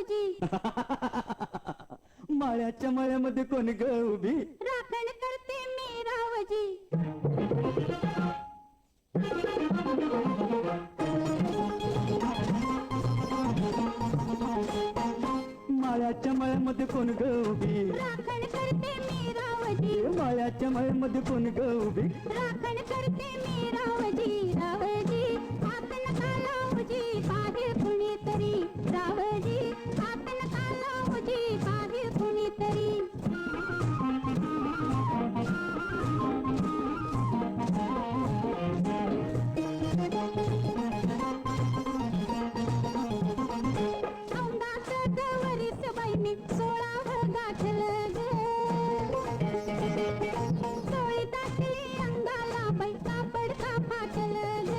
रावजी माळ्याच्या माळ्यामध्ये कोण ग उभी राखण करते मी रावजी माळ्याच्या माळ्यामध्ये कोण ग उभी राखण करते मी रावजी माळ्याच्या माळ्यामध्ये कोण ग उभी राखण करते मी रावजी रावजी हात नका लावजी पाहिजे कुणीतरी रावजी हात नका लावजी पाहिजे कुणीतरी औंधाच गवरीच बाईने 16 गाठलं ग सोळी टाकली अंगाला बाई कापड का फाटलं ग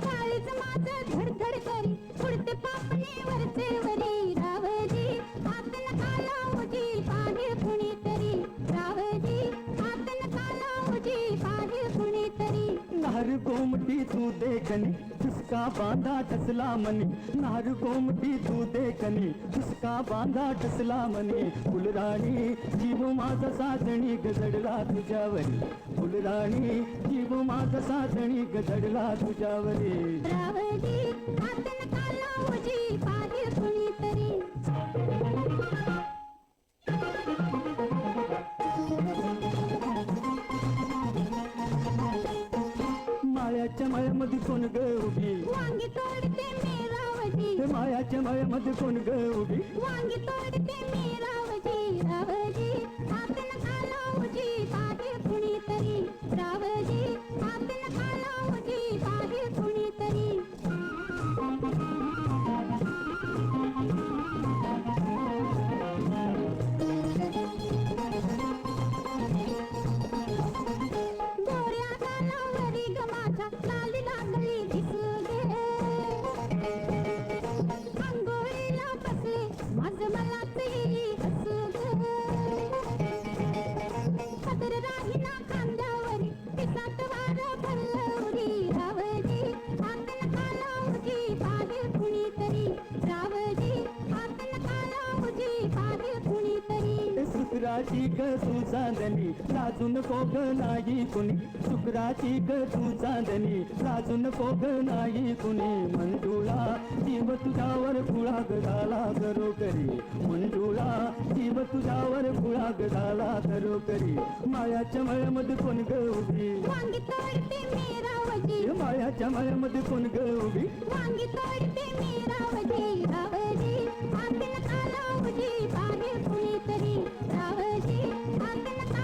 काळीच माझं धडधड करी उडते पापणी वरचे वरी रावजी हात नका लावजी पाहिजे कुणीतरी रावजी हात नका लावजी पाहिजे कुणीतरी नार गोमटी तू देखनी उसका बांधा टसला मनी नार गोमटी तू देखनी उसका बांधा टसला मनी फुलराणी जीव माझा साजणी गजडला तुझ्यावरी फुलराणी जीव माझा साजणी गजडला तुझ्यावरी रावजी हात नका लावजी पाहिजे कुणीतरी माळ्याच्या माळ्यामध्ये कोण ग उभी वांगी तोडते मी रावजी माळ्याच्या माळ्यामध्ये कोण ग उभी वांगी तोडते मी रावजी रावजी हात नका लावजी पाहिजे कुणीतरी रावजी हात नका लावजी पाहिजे कुणीतरी गोऱ्या गालावरी ग माझ्या लाली लागली दिसू गे अंघोळीला बसले माझं मला ते हसू ग पदर राहीना खांद्यावरी पिसाट वार भरलवरी रावजी हात नका लावजी पाहिजे कुणीतरी रावजी हात नका लावजी पाहिजे कुणीतरी शुक्राची ग तू चांदणी लाजू नको ग नाही कुणी शुक्राची ग तू चांदणी लाजू नको ग नाही कुणी मंजुळा जीव तुझ्यावर खुळा गडाला करो करी मंजुळा जीव तुझ्यावर खुळा गडाला करो करी मायाच्या मळ्यामध्ये कोण ग उभी वांगी तोडते मी रावजी मायाच्या मळ्यामध्ये कोण ग उभी वांगी तोडते मी रावजी रावजी हात नका लावजी पाहिजे कुणीतरी रावजी हात नका